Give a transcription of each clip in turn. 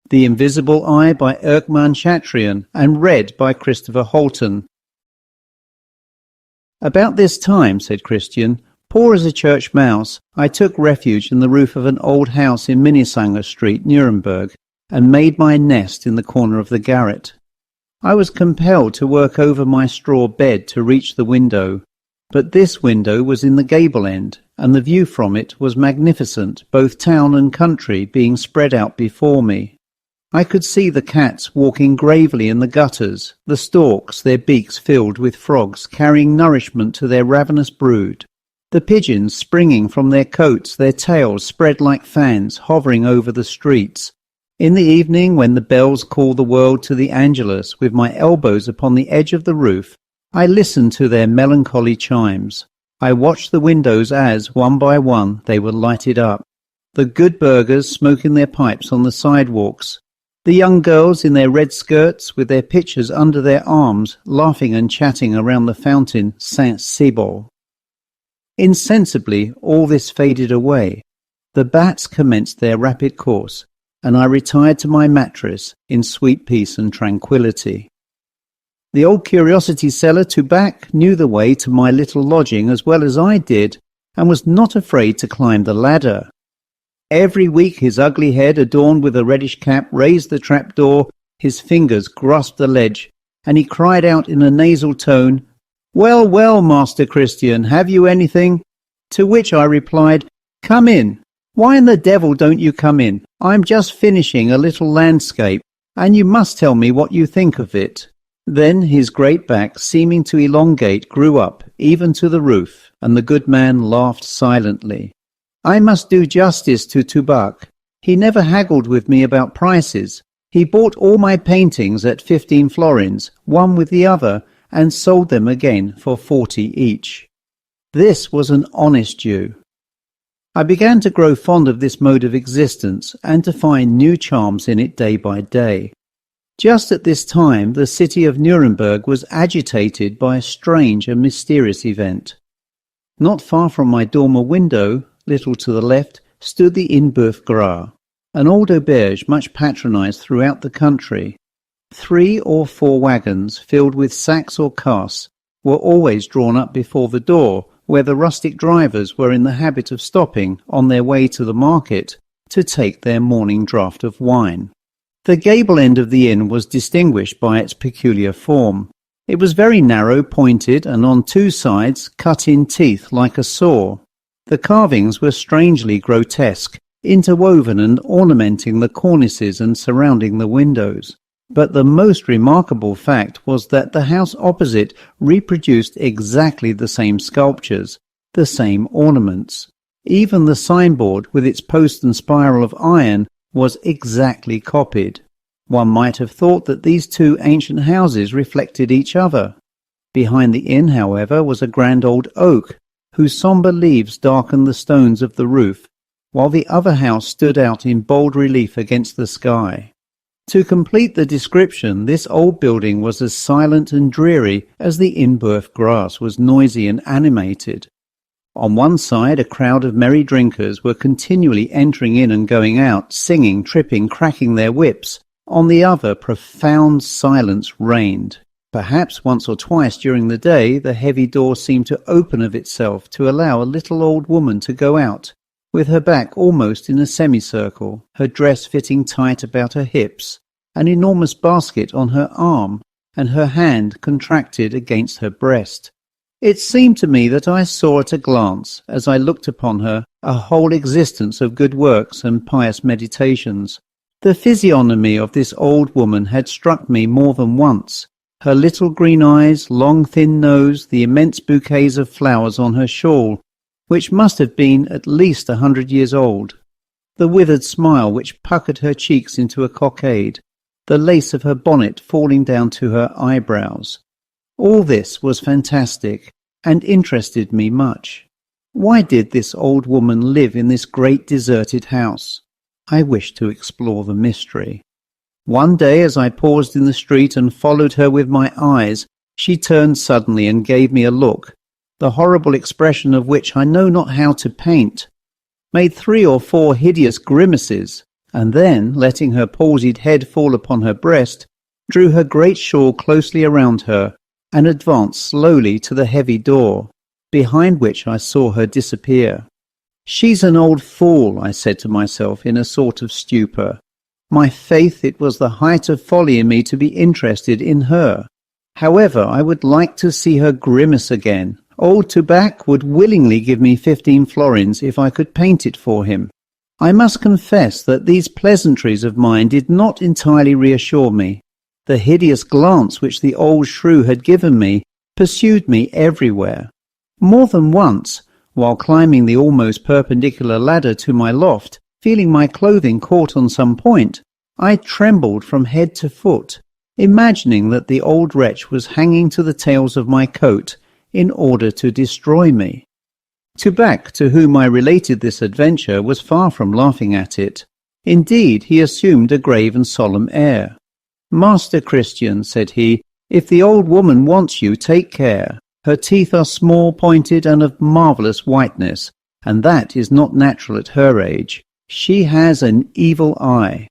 The Invisible Eye by Erckmann-Chatrian, and read by Chris Halton. About this time, said Christian, poor as a church mouse, I took refuge in the roof of an old house in Minnesänger Street, Nuremberg, and made my nest in the corner of the garret. I was compelled to work over my straw bed to reach the window, but this window was in the gable end, and the view from it was magnificent, both town and country being spread out before me. I could see the cats walking gravely in the gutters, the storks, their beaks filled with frogs, carrying nourishment to their ravenous brood, the pigeons springing from their cotes, their tails spread like fans, hovering over the streets. In the evening, when the bells call the world to the Angelus, with my elbows upon the edge of the roof, I listened to their melancholy chimes. I watched the windows as, one by one, they were lighted up. The good burghers smoking their pipes on the sidewalks, the young girls in their red skirts with their pitchers under their arms, laughing and chatting around the fountain Saint-Cybole. Insensibly, all this faded away. The bats commenced their rapid course, and I retired to my mattress in sweet peace and tranquillity. The old curiosity seller Tubac knew the way to my little lodging as well as I did, and was not afraid to climb the ladder. Every week his ugly head, adorned with a reddish cap, raised the trapdoor, his fingers grasped the ledge, and he cried out in a nasal tone, "Well, well, Master Christian, have you anything?" To which I replied, "Come in. Why in the devil don't you come in? I'm just finishing a little landscape, and you must tell me what you think of it." Then his great back, seeming to elongate, grew up, even to the roof, and the good man laughed silently. I must do justice to Tubac. He never haggled with me about prices. He bought all my paintings at 15 florins, one with the other, and sold them again for 40 each. This was an honest Jew. I began to grow fond of this mode of existence, and to find new charms in it day by day. Just at this time, the city of Nuremberg was agitated by a strange and mysterious event. Not far from my dormer window, little to the left, stood the Inboeuf Gras, an old auberge much patronized throughout the country. 3 or 4 wagons filled with sacks or casks were always drawn up before the door, where the rustic drivers were in the habit of stopping on their way to the market to take their morning draught of wine. The gable end of the inn was distinguished by its peculiar form. It was very narrow, pointed, and on 2 sides cut in teeth like a saw. The carvings were strangely grotesque, interwoven and ornamenting the cornices and surrounding the windows. But the most remarkable fact was that the house opposite reproduced exactly the same sculptures, the same ornaments. Even the signboard, with its post and spiral of iron, was exactly copied. One might have thought that these 2 ancient houses reflected each other. Behind the inn, however, was a grand old oak, whose sombre leaves darkened the stones of the roof, while the other house stood out in bold relief against the sky. To complete the description, this old building was as silent and dreary as the Inboeuf Gras was noisy and animated. On one side, a crowd of merry drinkers were continually entering in and going out, singing, tripping, cracking their whips. On the other, profound silence reigned. Perhaps once or twice during the day the heavy door seemed to open of itself to allow a little old woman to go out, with her back almost in a semicircle, her dress fitting tight about her hips, an enormous basket on her arm, and her hand contracted against her breast. It seemed to me that I saw at a glance, as I looked upon her, a whole existence of good works and pious meditations. The physiognomy of this old woman had struck me more than once. Her little green eyes, long thin nose, the immense bouquets of flowers on her shawl, which must have been at least 100 years old, the withered smile which puckered her cheeks into a cockade, the lace of her bonnet falling down to her eyebrows. All this was fantastic, and interested me much. Why did this old woman live in this great deserted house? I wished to explore the mystery. One day, as I paused in the street and followed her with my eyes, she turned suddenly and gave me a look, the horrible expression of which I know not how to paint, made 3 or 4 hideous grimaces, and then, letting her palsied head fall upon her breast, drew her great shawl closely around her, and advanced slowly to the heavy door, behind which I saw her disappear. "She's an old fool," I said to myself in a sort of stupor. My faith, it was the height of folly in me to be interested in her. However, I would like to see her grimace again. Old Tubac would willingly give me 15 florins if I could paint it for him. I must confess that these pleasantries of mine did not entirely reassure me. The hideous glance which the old shrew had given me pursued me everywhere. More than once, while climbing the almost perpendicular ladder to my loft, feeling my clothing caught on some point, I trembled from head to foot, imagining that the old wretch was hanging to the tails of my coat in order to destroy me. Tubac, to whom I related this adventure, was far from laughing at it. Indeed, he assumed a grave and solemn air. "Master Christian," said he, "if the old woman wants you, take care. Her teeth are small, pointed, and of marvellous whiteness, and that is not natural at her age. She has an evil eye.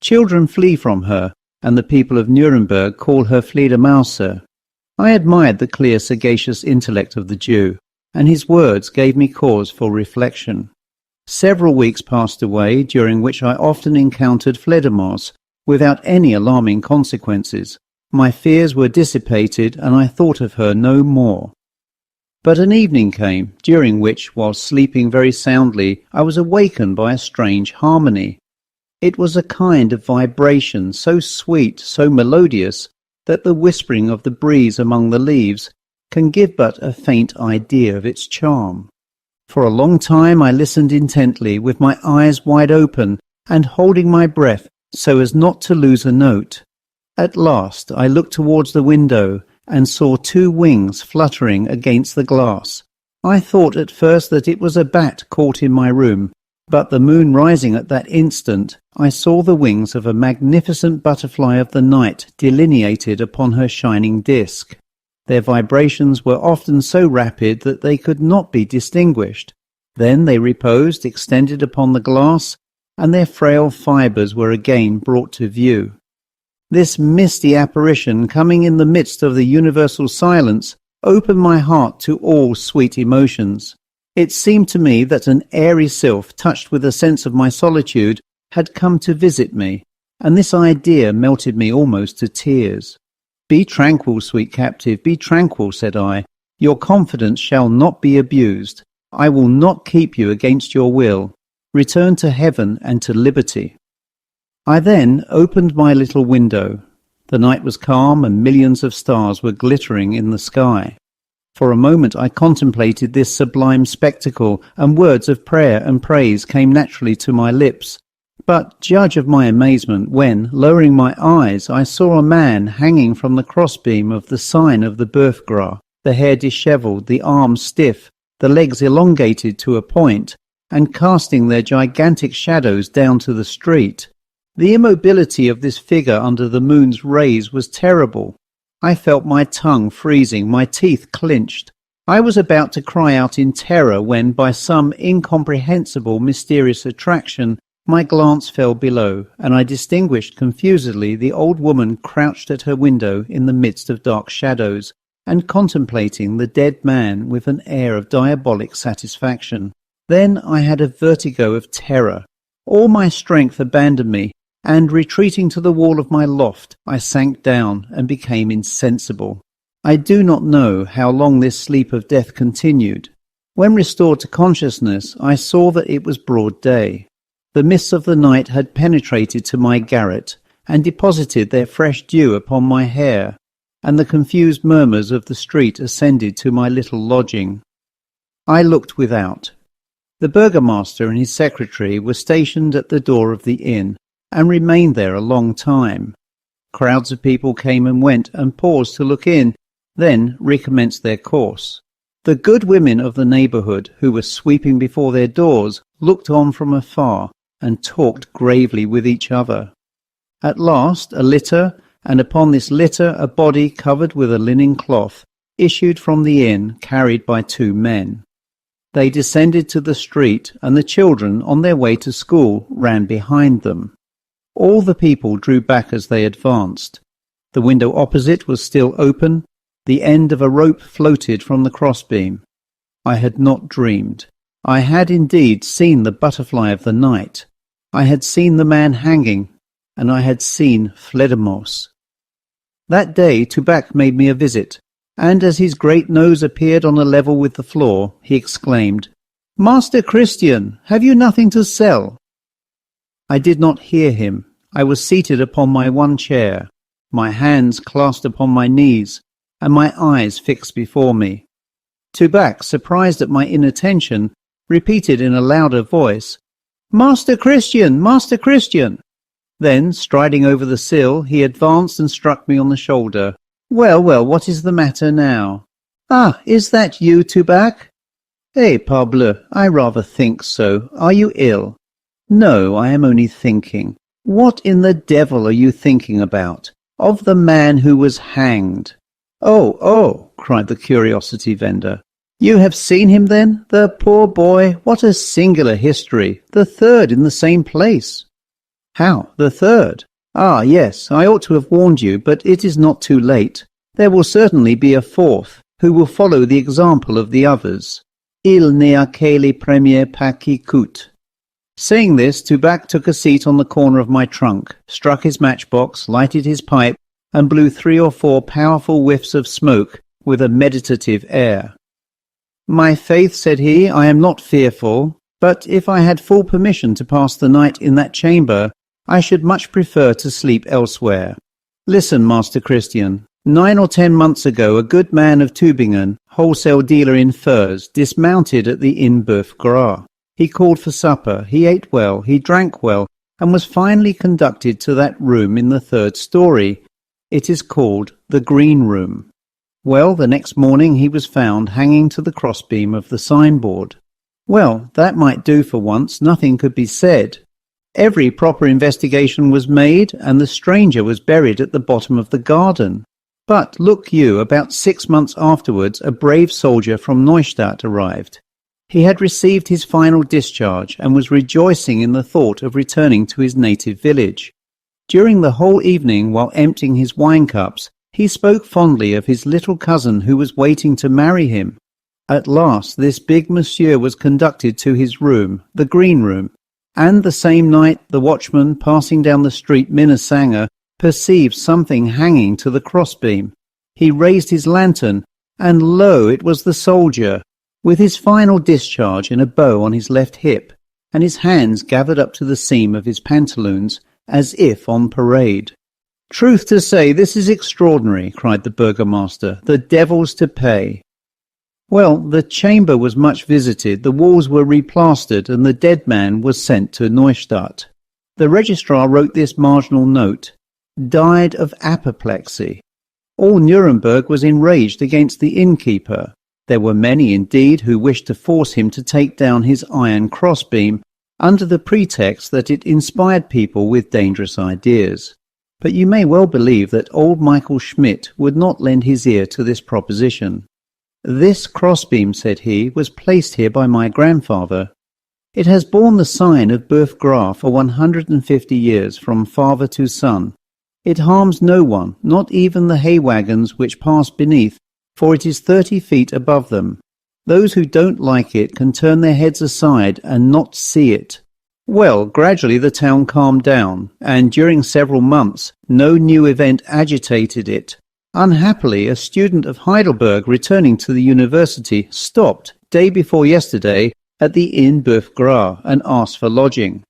Children flee from her, and the people of Nuremberg call her Flea. I admired the clear, sagacious intellect of the Jew, and his words gave me cause for reflection. Several weeks passed away, during which I often encountered Fledermaus, without any alarming consequences. My fears were dissipated, and I thought of her no more. But an evening came, during which, while sleeping very soundly, I was awakened by a strange harmony. It was a kind of vibration, so sweet, so melodious, that the whispering of the breeze among the leaves can give but a faint idea of its charm. For a long time I listened intently, with my eyes wide open, and holding my breath so as not to lose a note. At last I looked towards the window, and saw 2 wings fluttering against the glass. I thought at first that it was a bat caught in my room, but the moon rising at that instant, I saw the wings of a magnificent butterfly of the night delineated upon her shining disk. Their vibrations were often so rapid that they could not be distinguished. Then they reposed, extended upon the glass, and their frail fibres were again brought to view. This misty apparition, coming in the midst of the universal silence, opened my heart to all sweet emotions. It seemed to me that an airy sylph, touched with a sense of my solitude, had come to visit me, and this idea melted me almost to tears. "Be tranquil, sweet captive, be tranquil," said I. "Your confidence shall not be abused. I will not keep you against your will. Return to heaven and to liberty." I then opened my little window. The night was calm, and millions of stars were glittering in the sky. For a moment I contemplated this sublime spectacle, and words of prayer and praise came naturally to my lips. But judge of my amazement when, lowering my eyes, I saw a man hanging from the crossbeam of the sign of the Berthgras, the hair dishevelled, the arms stiff, the legs elongated to a point, and casting their gigantic shadows down to the street. The immobility of this figure under the moon's rays was terrible. I felt my tongue freezing, my teeth clenched. I was about to cry out in terror when, by some incomprehensible mysterious attraction, my glance fell below, and I distinguished confusedly the old woman crouched at her window in the midst of dark shadows, and contemplating the dead man with an air of diabolic satisfaction. Then I had a vertigo of terror. All my strength abandoned me, and retreating to the wall of my loft, I sank down and became insensible. I do not know how long this sleep of death continued. When restored to consciousness, I saw that it was broad day. The mists of the night had penetrated to my garret, and deposited their fresh dew upon my hair, and the confused murmurs of the street ascended to my little lodging. I looked without. The burgomaster and his secretary were stationed at the door of the inn, and remained there a long time. Crowds of people came and went, and paused to look in, then recommenced their course. The good women of the neighbourhood, who were sweeping before their doors, looked on from afar, and talked gravely with each other. At last a litter, and upon this litter a body covered with a linen cloth, issued from the inn, carried by 2 men. They descended to the street, and the children, on their way to school, ran behind them. All the people drew back as they advanced. The window opposite was still open. The end of a rope floated from the crossbeam. I had not dreamed. I had indeed seen the butterfly of the night. I had seen the man hanging, and I had seen Fledermaus. That day Tubac made me a visit, and as his great nose appeared on a level with the floor, he exclaimed, "Master Christian, have you nothing to sell?" I did not hear him. I was seated upon my one chair, my hands clasped upon my knees, and my eyes fixed before me. Tubac, surprised at my inattention, repeated in a louder voice, "Master Christian, Master Christian!" Then, striding over the sill, he advanced and struck me on the shoulder. "Well, well, what is the matter now?" "Ah, is that you, Tubac?" "Eh, parbleu, I rather think so. Are you ill?" "No, I am only thinking." "What in the devil are you thinking about?" "Of the man who was hanged." "Oh, oh," cried the curiosity vendor. "You have seen him then? The poor boy, what a singular history. The third in the same place." "How, the third?" "Ah, yes, I ought to have warned you, but it is not too late. There will certainly be a fourth, who will follow the example of the others. Il n'est a que les premiers pas qui coûtent." Saying this, Tubac took a seat on the corner of my trunk, struck his matchbox, lighted his pipe, and blew 3 or 4 powerful whiffs of smoke with a meditative air. "My faith," said he, "I am not fearful, but if I had full permission to pass the night in that chamber, I should much prefer to sleep elsewhere. Listen, Master Christian. 9 or 10 months ago, a good man of Tübingen, wholesale dealer in furs, dismounted at the Inn Boeuf Gras. He called for supper, he ate well, he drank well, and was finally conducted to that room in the 3rd story. It is called the Green Room. Well, the next morning he was found hanging to the crossbeam of the signboard. Well, that might do for once, nothing could be said. Every proper investigation was made, and the stranger was buried at the bottom of the garden. But, look you, about 6 months afterwards a brave soldier from Neustadt arrived. He had received his final discharge, and was rejoicing in the thought of returning to his native village. During the whole evening, while emptying his wine cups, he spoke fondly of his little cousin who was waiting to marry him. At last this big monsieur was conducted to his room, the Green Room, and the same night the watchman, passing down the street Minnesänger, perceived something hanging to the crossbeam. He raised his lantern, and lo, it was the soldier, with his final discharge in a bow on his left hip, and his hands gathered up to the seam of his pantaloons, as if on parade. "Truth to say, this is extraordinary," cried the burgomaster. "The devil's to pay." Well, the chamber was much visited, the walls were replastered, and the dead man was sent to Neustadt. The registrar wrote this marginal note: "Died of apoplexy." All Nuremberg was enraged against the innkeeper. There were many, indeed, who wished to force him to take down his iron crossbeam, under the pretext that it inspired people with dangerous ideas. But you may well believe that old Michael Schmidt would not lend his ear to this proposition. "This crossbeam," said he, "was placed here by my grandfather. It has borne the sign of Boeuf Gras for 150 years, from father to son. It harms no one, not even the hay wagons which pass beneath, for it is 30 feet above them. Those who don't like it can turn their heads aside and not see it." Well, gradually the town calmed down, and during several months no new event agitated it. Unhappily, a student of Heidelberg returning to the university stopped, day before yesterday, at the Inn Boeuf Gras and asked for lodging.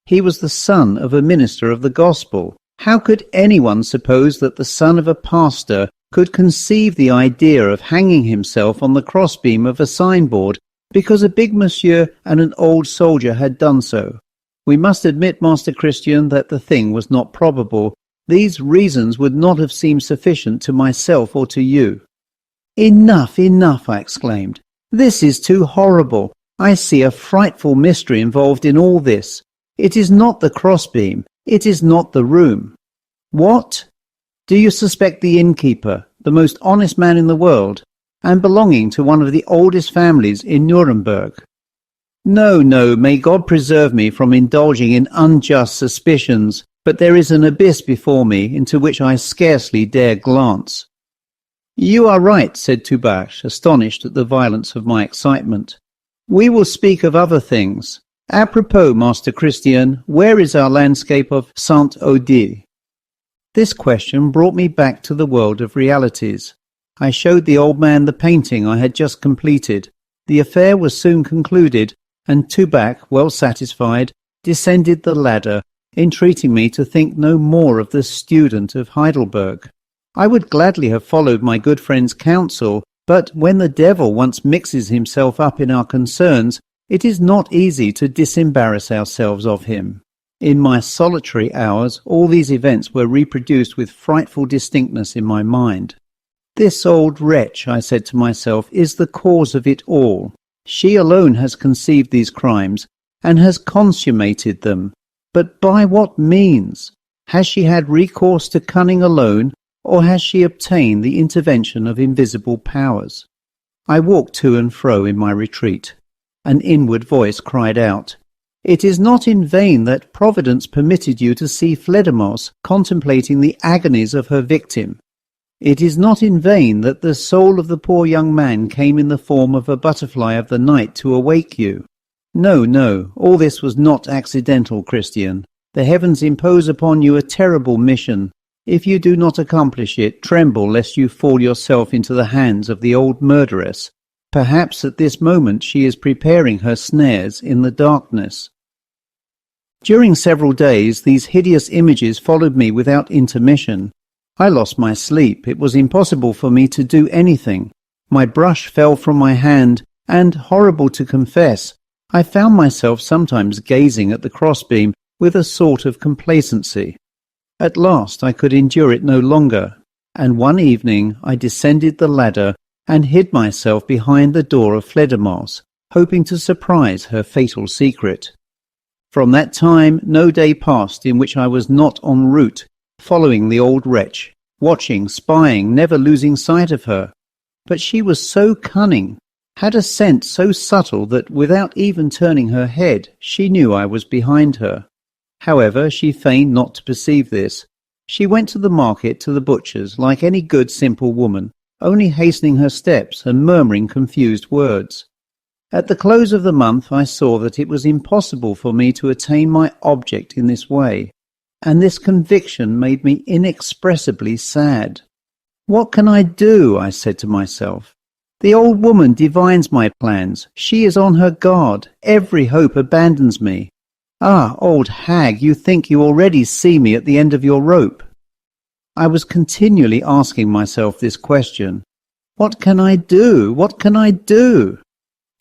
He was the son of a minister of the gospel. How could anyone suppose that the son of a pastor could conceive the idea of hanging himself on the crossbeam of a signboard because a big monsieur and an old soldier had done so? We must admit, Master Christian, that the thing was not probable. These reasons would not have seemed sufficient to myself or to you. "Enough, enough," I exclaimed. "This is too horrible. I see a frightful mystery involved in all this. It is not the crossbeam. It is not the room." "What? Do you suspect the innkeeper, the most honest man in the world?" and belonging to one of the oldest families in Nuremberg. No, may God preserve me from indulging in unjust suspicions, but there is an abyss before me into which I scarcely dare glance." "You are right," said Tubac, astonished at the violence of my excitement. "We will speak of other things. Apropos, Master Christian, where is our landscape of Saint-Odile?" This question brought me back to the world of realities. I showed the old man the painting I had just completed. The affair was soon concluded, and Tubac, well satisfied, descended the ladder, entreating me to think no more of the student of Heidelberg. I would gladly have followed my good friend's counsel, but when the devil once mixes himself up in our concerns, it is not easy to disembarrass ourselves of him. In my solitary hours, all these events were reproduced with frightful distinctness in my mind. "This old wretch," I said to myself, "is the cause of it all. She alone has conceived these crimes, and has consummated them. But by what means? Has she had recourse to cunning alone, or has she obtained the intervention of invisible powers?" I walked to and fro in my retreat. An inward voice cried out, "It is not in vain that Providence permitted you to see Fledermaus contemplating the agonies of her victim. It is not in vain that the soul of the poor young man came in the form of a butterfly of the night to awake you. No, all this was not accidental, Christian. The heavens impose upon you a terrible mission. If you do not accomplish it, tremble lest you fall yourself into the hands of the old murderess. Perhaps at this moment she is preparing her snares in the darkness." During several days these hideous images followed me without intermission. I lost my sleep. It was impossible for me to do anything. My brush fell from my hand, and, horrible to confess, I found myself sometimes gazing at the crossbeam with a sort of complacency. At last I could endure it no longer, and one evening I descended the ladder and hid myself behind the door of Fledermaus, hoping to surprise her fatal secret. From that time no day passed in which I was not en route, following the old wretch, watching, spying, never losing sight of her. But she was so cunning, had a scent so subtle that without even turning her head, she knew I was behind her. However, she feigned not to perceive this. She went to the market, to the butcher's, like any good simple woman, only hastening her steps and murmuring confused words. At the close of the month I saw that it was impossible for me to attain my object in this way, and this conviction made me inexpressibly sad. "What can I do?" I said to myself. "The old woman divines my plans. She is on her guard. Every hope abandons me. Ah, old hag, you think you already see me at the end of your rope." I was continually asking myself this question. What can I do? What can I do?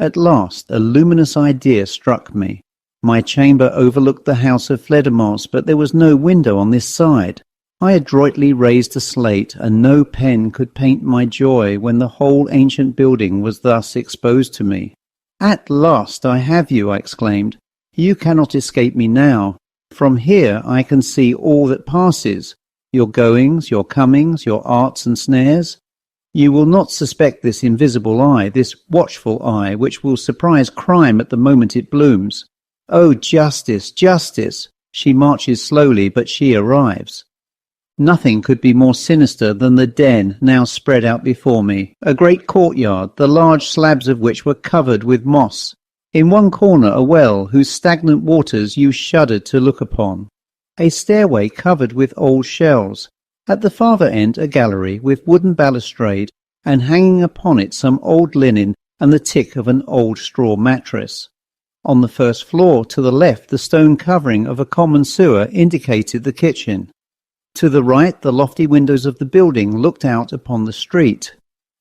At last a luminous idea struck me. My chamber overlooked the house of Fledermaus, but there was no window on this side. I adroitly raised a slate, and no pen could paint my joy when the whole ancient building was thus exposed to me. "At last I have you," I exclaimed. "You cannot escape me now. From here I can see all that passes, your goings, your comings, your arts and snares. You will not suspect this invisible eye, this watchful eye, which will surprise crime at the moment it blooms. Oh, justice, justice! She marches slowly, but she arrives." Nothing could be more sinister than the den now spread out before me, a great courtyard, the large slabs of which were covered with moss. In one corner a well, whose stagnant waters you shuddered to look upon. A stairway covered with old shells. At the farther end a gallery with wooden balustrade, and hanging upon it some old linen and the tick of an old straw mattress. On the first floor, to the left, the stone covering of a common sewer indicated the kitchen. To the right, the lofty windows of the building looked out upon the street.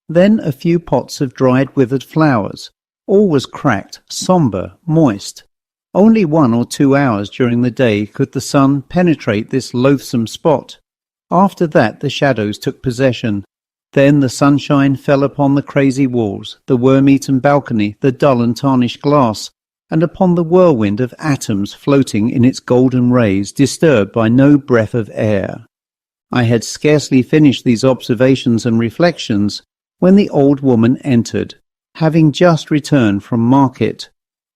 Then a few pots of dried withered flowers. All was cracked, sombre, moist. Only 1 or 2 hours during the day could the sun penetrate this loathsome spot. After that the shadows took possession. Then the sunshine fell upon the crazy walls, the worm-eaten balcony, the dull and tarnished glass, and upon the whirlwind of atoms floating in its golden rays, disturbed by no breath of air. I had scarcely finished these observations and reflections when the old woman entered, having just returned from market.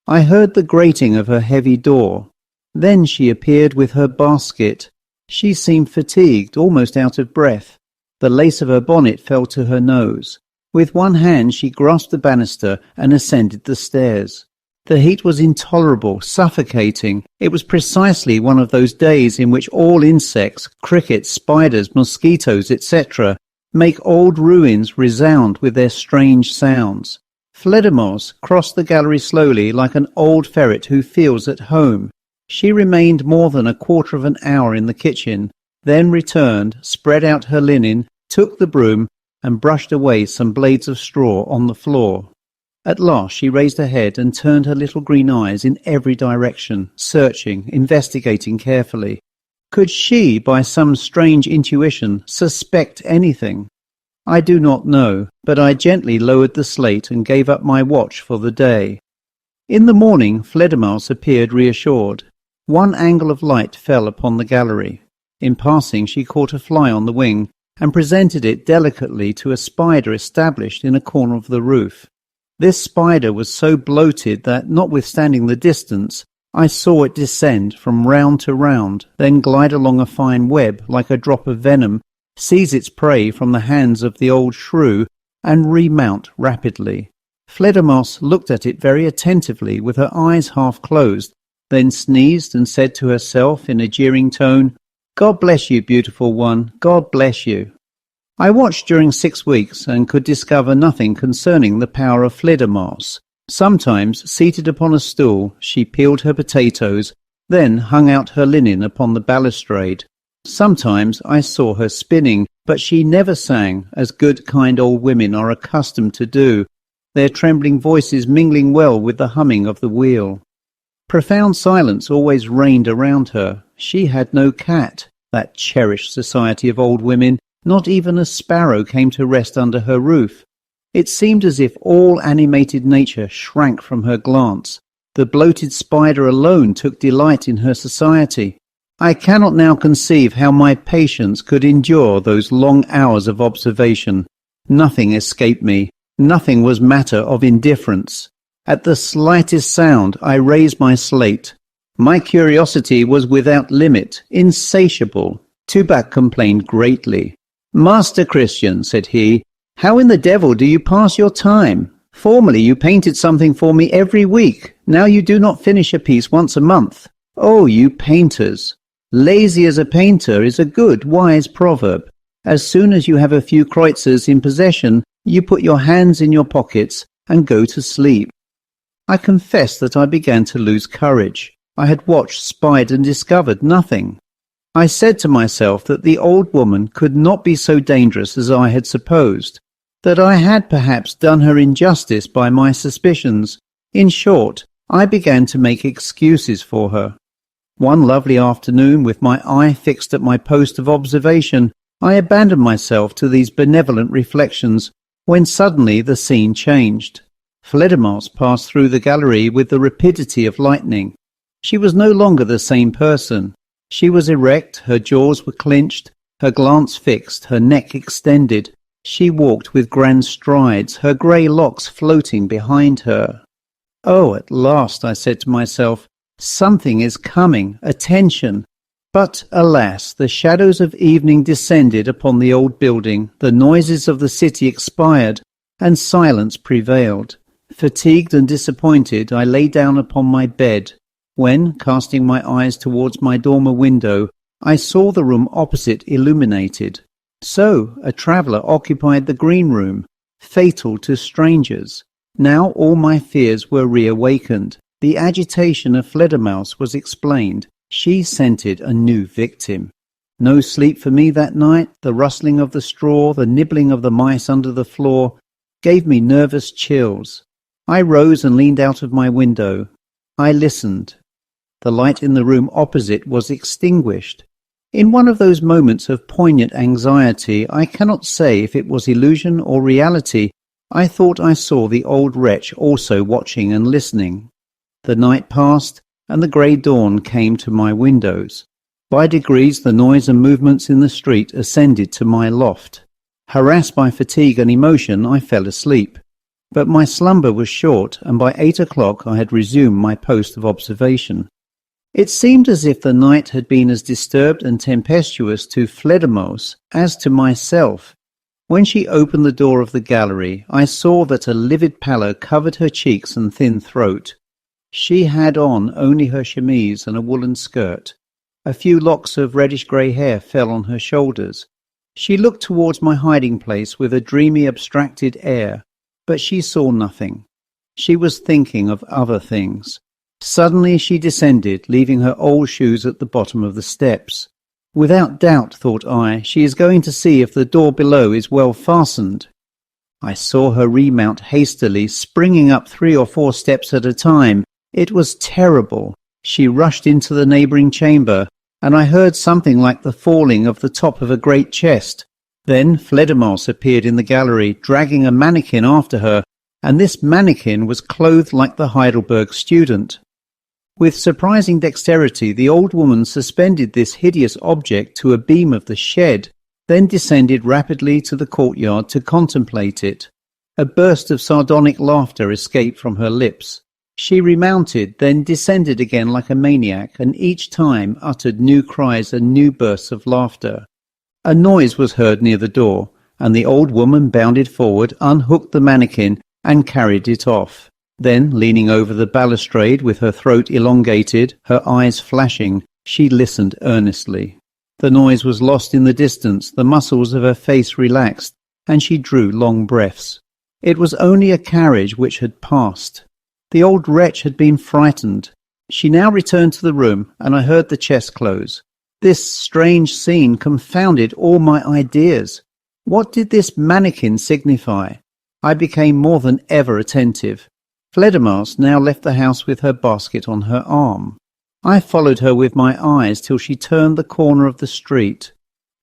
I heard the grating of her heavy door. Then she appeared with her basket. She seemed fatigued, almost out of breath. The lace of her bonnet fell to her nose. With one hand she grasped the banister and ascended the stairs. The heat was intolerable, suffocating. It was precisely one of those days in which all insects, crickets, spiders, mosquitoes, etc., make old ruins resound with their strange sounds. Fledermausse crossed the gallery slowly like an old ferret who feels at home. She remained more than a quarter of an hour in the kitchen, then returned, spread out her linen, took the broom, and brushed away some blades of straw on the floor. At last she raised her head and turned her little green eyes in every direction, searching, investigating carefully. Could she, by some strange intuition, suspect anything? I do not know, but I gently lowered the slate and gave up my watch for the day. In the morning Fledermausse appeared reassured. One angle of light fell upon the gallery. In passing she caught a fly on the wing and presented it delicately to a spider established in a corner of the roof. This spider was so bloated that, notwithstanding the distance, I saw it descend from round to round, then glide along a fine web like a drop of venom, seize its prey from the hands of the old shrew, and remount rapidly. Fledermausse looked at it very attentively with her eyes half closed, then sneezed and said to herself in a jeering tone, "God bless you, beautiful one, God bless you." I watched during 6 weeks and could discover nothing concerning the power of Fledermausse. Sometimes, seated upon a stool, she peeled her potatoes, then hung out her linen upon the balustrade. Sometimes I saw her spinning, but she never sang, as good kind old women are accustomed to do, their trembling voices mingling well with the humming of the wheel. Profound silence always reigned around her. She had no cat, that cherished society of old women. Not even a sparrow came to rest under her roof. It seemed as if all animated nature shrank from her glance. The bloated spider alone took delight in her society. I cannot now conceive how my patience could endure those long hours of observation. Nothing escaped me. Nothing was matter of indifference. At the slightest sound I raised my slate. My curiosity was without limit, insatiable. Tubac complained greatly. "Master Christian," said he, "how in the devil do you pass your time? Formerly you painted something for me every week. Now you do not finish a piece once a month. Oh, you painters! Lazy as a painter is a good, wise proverb. As soon as you have a few kreutzers in possession, you put your hands in your pockets and go to sleep." I confess that I began to lose courage. I had watched, spied, and discovered nothing. I said to myself that the old woman could not be so dangerous as I had supposed, that I had perhaps done her injustice by my suspicions. In short, I began to make excuses for her. One lovely afternoon, with my eye fixed at my post of observation, I abandoned myself to these benevolent reflections, when suddenly the scene changed. Fledermausse passed through the gallery with the rapidity of lightning. She was no longer the same person. She was erect, her jaws were clenched, her glance fixed, her neck extended. She walked with grand strides, her grey locks floating behind her. "Oh, at last," I said to myself, "something is coming, attention." But, alas, the shadows of evening descended upon the old building, the noises of the city expired, and silence prevailed. Fatigued and disappointed, I lay down upon my bed, when, casting my eyes towards my dormer window, I saw the room opposite illuminated. So, a traveller occupied the green room, fatal to strangers. Now all my fears were reawakened. The agitation of Fledermausse was explained. She scented a new victim. No sleep for me that night. The rustling of the straw, the nibbling of the mice under the floor, gave me nervous chills. I rose and leaned out of my window. I listened. The light in the room opposite was extinguished. In one of those moments of poignant anxiety, I cannot say if it was illusion or reality, I thought I saw the old wretch also watching and listening. The night passed, and the grey dawn came to my windows. By degrees the noise and movements in the street ascended to my loft. Harassed by fatigue and emotion, I fell asleep. But my slumber was short, and by 8 o'clock I had resumed my post of observation. It seemed as if the night had been as disturbed and tempestuous to Fledermaus as to myself. When she opened the door of the gallery, I saw that a livid pallor covered her cheeks and thin throat. She had on only her chemise and a woolen skirt. A few locks of reddish-grey hair fell on her shoulders. She looked towards my hiding place with a dreamy, abstracted air, but she saw nothing. She was thinking of other things. Suddenly she descended, leaving her old shoes at the bottom of the steps. Without doubt, thought I, she is going to see if the door below is well fastened. I saw her remount hastily, springing up 3 or 4 steps at a time. It was terrible. She rushed into the neighbouring chamber, and I heard something like the falling of the top of a great chest. Then Fledermaus appeared in the gallery, dragging a mannequin after her, and this mannequin was clothed like the Heidelberg student. With surprising dexterity, the old woman suspended this hideous object to a beam of the shed, then descended rapidly to the courtyard to contemplate it. A burst of sardonic laughter escaped from her lips. She remounted, then descended again like a maniac, and each time uttered new cries and new bursts of laughter. A noise was heard near the door, and the old woman bounded forward, unhooked the mannequin, and carried it off. Then, leaning over the balustrade with her throat elongated, her eyes flashing, she listened earnestly. The noise was lost in the distance, the muscles of her face relaxed, and she drew long breaths. It was only a carriage which had passed. The old wretch had been frightened. She now returned to the room, and I heard the chest close. This strange scene confounded all my ideas. What did this mannequin signify? I became more than ever attentive. Fledermaus now left the house with her basket on her arm. I followed her with my eyes till she turned the corner of the street.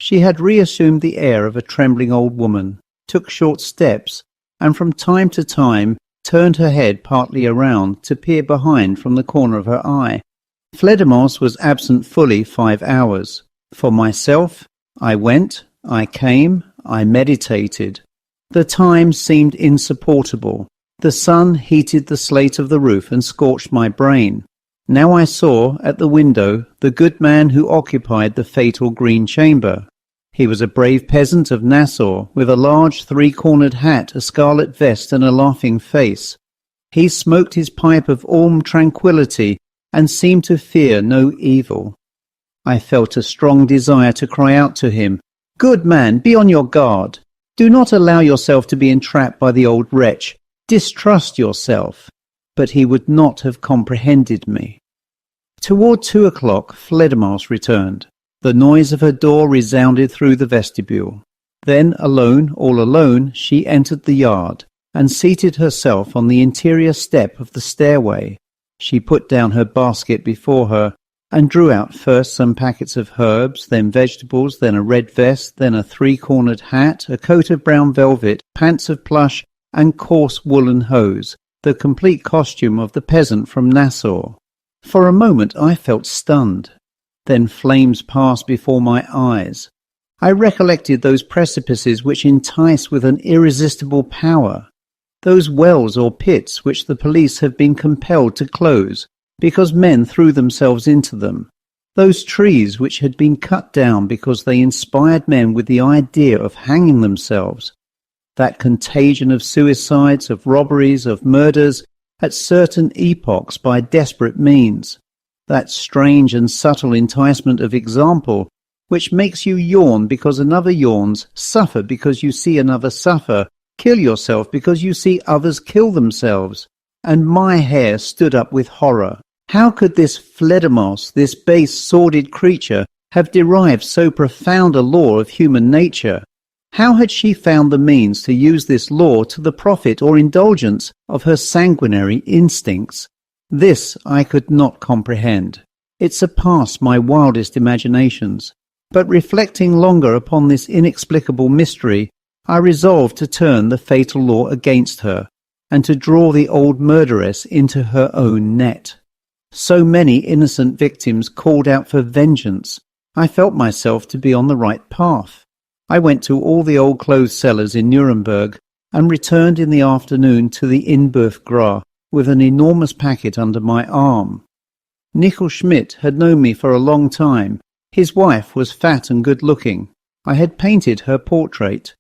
She had reassumed the air of a trembling old woman, took short steps, and from time to time turned her head partly around to peer behind from the corner of her eye. Fledermaus was absent fully 5 hours. For myself, I went, I came, I meditated. The time seemed insupportable. The sun heated the slate of the roof and scorched my brain. Now I saw, at the window, the good man who occupied the fatal green chamber. He was a brave peasant of Nassau, with a large 3-cornered hat, a scarlet vest, and a laughing face. He smoked his pipe of Ulm tranquillity, and seemed to fear no evil. I felt a strong desire to cry out to him, "Good man, be on your guard. Do not allow yourself to be entrapped by the old wretch. Distrust yourself." But he would not have comprehended me. Toward 2 o'clock, Fledermaus returned. The noise of her door resounded through the vestibule. Then, alone, all alone, she entered the yard, and seated herself on the interior step of the stairway. She put down her basket before her, and drew out first some packets of herbs, then vegetables, then a red vest, then a 3-cornered hat, a coat of brown velvet, pants of plush, and coarse woolen hose, the complete costume of the peasant from Nassau. For a moment I felt stunned. Then flames passed before my eyes. I recollected those precipices which entice with an irresistible power, those wells or pits which the police have been compelled to close because men threw themselves into them, those trees which had been cut down because they inspired men with the idea of hanging themselves, that contagion of suicides, of robberies, of murders at certain epochs by desperate means, that strange and subtle enticement of example which makes you yawn because another yawns, suffer because you see another suffer, kill yourself because you see others kill themselves. And my hair stood up with horror. How could this Fledermaus, this base, sordid creature, have derived so profound a law of human nature? How had she found the means to use this law to the profit or indulgence of her sanguinary instincts? This I could not comprehend. It surpassed my wildest imaginations. But reflecting longer upon this inexplicable mystery, I resolved to turn the fatal law against her, and to draw the old murderess into her own net. So many innocent victims called out for vengeance. I felt myself to be on the right path. I went to all the old clothes sellers in Nuremberg and returned in the afternoon to the Inboeuf Gras with an enormous packet under my arm. Nickel Schmidt had known me for a long time. His wife was fat and good-looking. I had painted her portrait.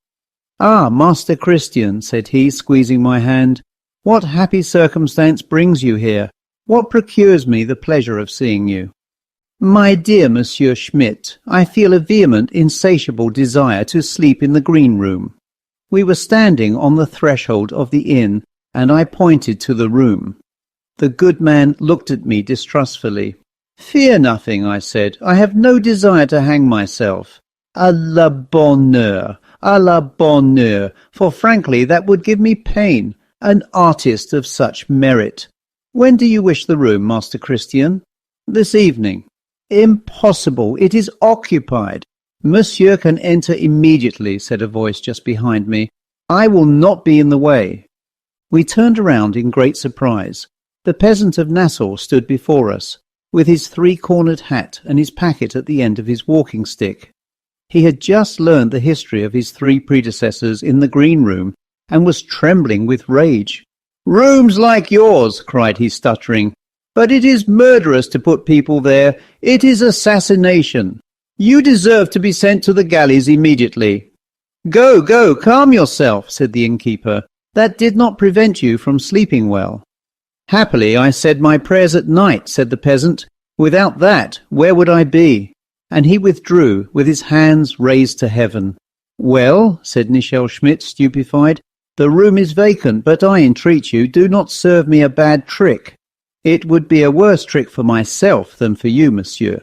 "Ah, Master Christian," said he, squeezing my hand, "what happy circumstance brings you here? What procures me the pleasure of seeing you?" "My dear Monsieur Schmidt, I feel a vehement, insatiable desire to sleep in the green room." We were standing on the threshold of the inn, and I pointed to the room. The good man looked at me distrustfully. "Fear nothing," I said. "I have no desire to hang myself." "À la bonne heure, à la bonne heure, for frankly that would give me pain, an artist of such merit. When do you wish the room, Master Christian?" "This evening." "Impossible, it is occupied." "Monsieur can enter immediately," said a voice just behind me. "I will not be in the way." We turned around in great surprise. The peasant of Nassau stood before us, with his three-cornered hat and his packet at the end of his walking stick. He had just learned the history of his three predecessors in the green room, and was trembling with rage. "Rooms like yours," cried he, stuttering. "But it is murderous to put people there. It is assassination. You deserve to be sent to the galleys immediately." "Go, go, calm yourself," said the innkeeper. "That did not prevent you from sleeping well." "Happily I said my prayers at night," said the peasant. "Without that, where would I be?" And he withdrew, with his hands raised to heaven. "Well," said Nichel Schmidt, stupefied, "the room is vacant, but I entreat you, do not serve me a bad trick. It would be a worse trick for myself than for you, monsieur."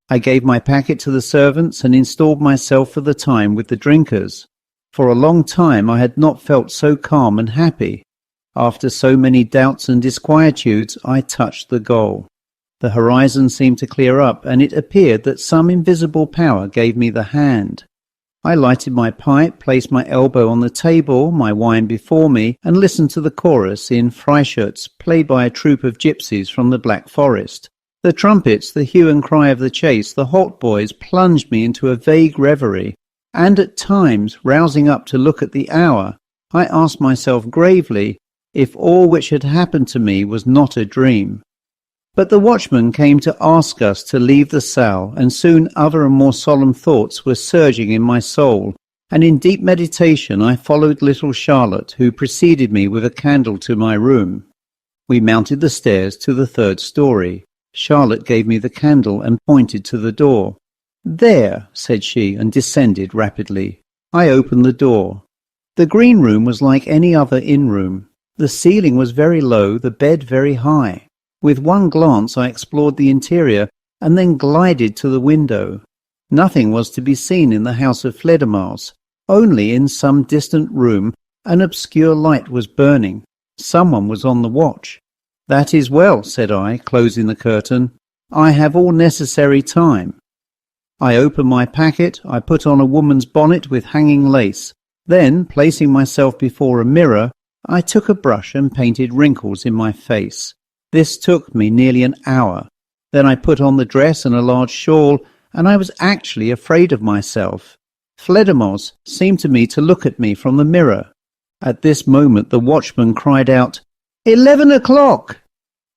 I gave my packet to the servants and installed myself for the time with the drinkers. For a long time I had not felt so calm and happy. After so many doubts and disquietudes, I touched the goal. The horizon seemed to clear up, and it appeared that some invisible power gave me the hand. I lighted my pipe, placed my elbow on the table, my wine before me, and listened to the chorus in Freischütz, played by a troupe of gypsies from the Black Forest. The trumpets, the hue and cry of the chase, the hautboys plunged me into a vague reverie, and at times, rousing up to look at the hour, I asked myself gravely if all which had happened to me was not a dream. But the watchman came to ask us to leave the salle, and soon other and more solemn thoughts were surging in my soul, and in deep meditation I followed little Charlotte, who preceded me with a candle to my room. We mounted the stairs to the third story. Charlotte gave me the candle and pointed to the door. "There," said she, and descended rapidly. I opened the door. The green room was like any other inn-room. The ceiling was very low, the bed very high. With one glance I explored the interior, and then glided to the window. Nothing was to be seen in the house of Fledermaus. Only in some distant room an obscure light was burning. Someone was on the watch. "That is well," said I, closing the curtain. "I have all necessary time." I opened my packet. I put on a woman's bonnet with hanging lace. Then, placing myself before a mirror, I took a brush and painted wrinkles in my face. This took me nearly an hour. Then I put on the dress and a large shawl, and I was actually afraid of myself. Fledermaus seemed to me to look at me from the mirror. At this moment the watchman cried out, 11 o'clock!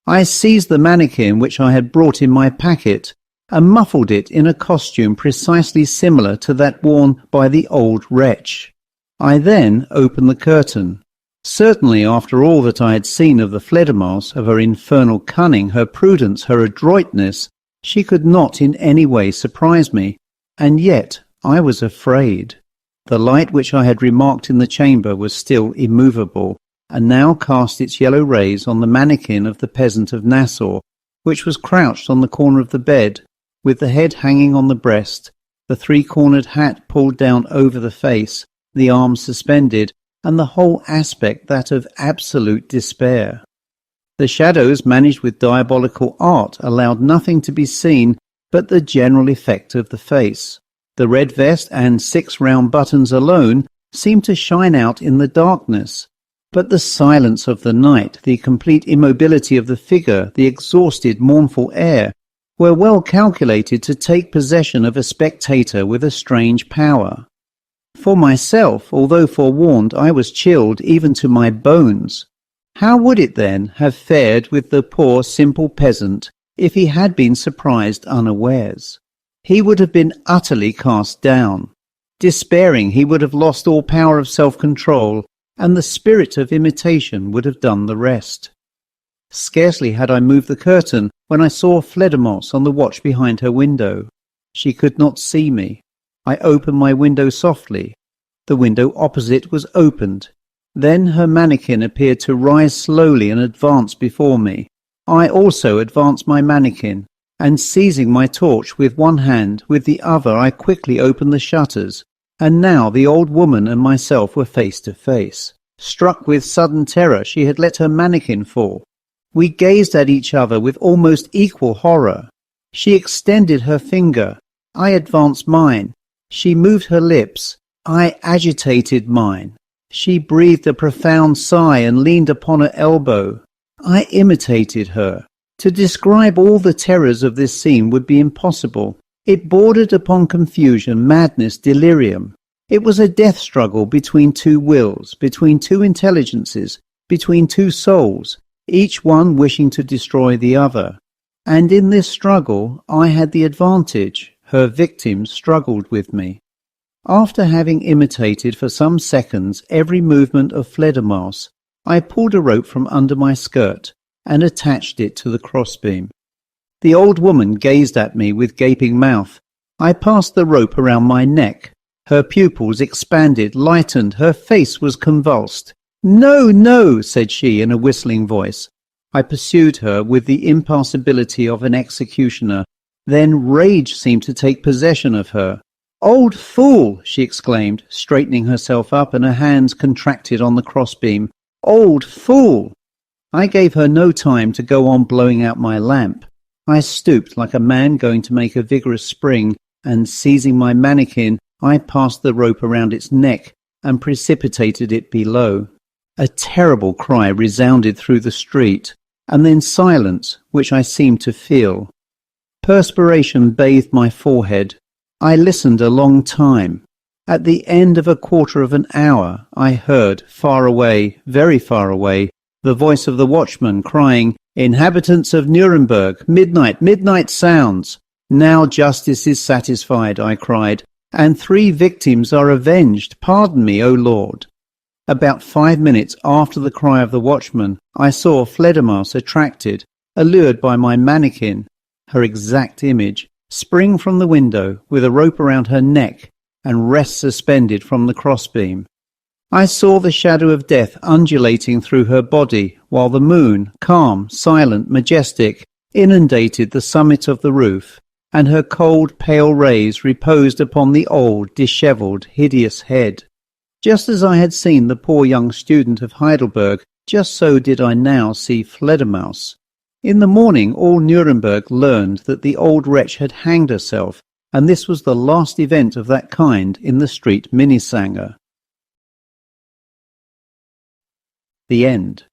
I seized the mannequin which I had brought in my packet, and muffled it in a costume precisely similar to that worn by the old wretch. I then opened the curtain. Certainly, after all that I had seen of the Fledermaus, of her infernal cunning, her prudence, her adroitness, she could not in any way surprise me, and yet I was afraid. The light which I had remarked in the chamber was still immovable, and now cast its yellow rays on the mannequin of the peasant of Nassau, which was crouched on the corner of the bed, with the head hanging on the breast, the three-cornered hat pulled down over the face, the arms suspended, and the whole aspect that of absolute despair. The shadows, managed with diabolical art, allowed nothing to be seen but the general effect of the face. The red vest and 6 round buttons alone seemed to shine out in the darkness, but the silence of the night, the complete immobility of the figure, the exhausted, mournful air, were well calculated to take possession of a spectator with a strange power. For myself, although forewarned, I was chilled even to my bones. How would it then have fared with the poor simple peasant if he had been surprised unawares? He would have been utterly cast down. Despairing, he would have lost all power of self-control, and the spirit of imitation would have done the rest. Scarcely had I moved the curtain when I saw Fledermausse on the watch behind her window. She could not see me. I opened my window softly. The window opposite was opened. Then her mannequin appeared to rise slowly and advance before me. I also advanced my mannequin, and seizing my torch with one hand, with the other I quickly opened the shutters, and now the old woman and myself were face to face. Struck with sudden terror, she had let her mannequin fall. We gazed at each other with almost equal horror. She extended her finger. I advanced mine. She moved her lips. I agitated mine. She breathed a profound sigh and leaned upon her elbow. I imitated her. To describe all the terrors of this scene would be impossible. It bordered upon confusion, madness, delirium. It was a death struggle between two wills, between two intelligences, between two souls, each one wishing to destroy the other. And in this struggle I had the advantage. Her victim struggled with me. After having imitated for some seconds every movement of Fledermausse, I pulled a rope from under my skirt and attached it to the crossbeam. The old woman gazed at me with gaping mouth. I passed the rope around my neck. Her pupils expanded, lightened, her face was convulsed. "No, no," said she in a whistling voice. I pursued her with the impassibility of an executioner. Then rage seemed to take possession of her. "Old fool!" she exclaimed, straightening herself up, and her hands contracted on the crossbeam. "Old fool!" I gave her no time to go on blowing out my lamp. I stooped like a man going to make a vigorous spring, and seizing my mannequin, I passed the rope around its neck and precipitated it below. A terrible cry resounded through the street, and then silence, which I seemed to feel. Perspiration bathed my forehead. I listened a long time. At the end of a quarter of an hour, I heard, far away, very far away, the voice of the watchman crying, "Inhabitants of Nuremberg, midnight, midnight sounds." "Now justice is satisfied," I cried, "and 3 victims are avenged. Pardon me, O Lord." About 5 minutes after the cry of the watchman, I saw Fledermausse attracted, allured by my mannequin, her exact image, spring from the window with a rope around her neck and rest suspended from the crossbeam. I saw the shadow of death undulating through her body, while the moon, calm, silent, majestic, inundated the summit of the roof, and her cold, pale rays reposed upon the old, dishevelled, hideous head. Just as I had seen the poor young student of Heidelberg, just so did I now see Fledermausse. In the morning all Nuremberg learned that the old wretch had hanged herself, and this was the last event of that kind in the street Minnesänger. The end.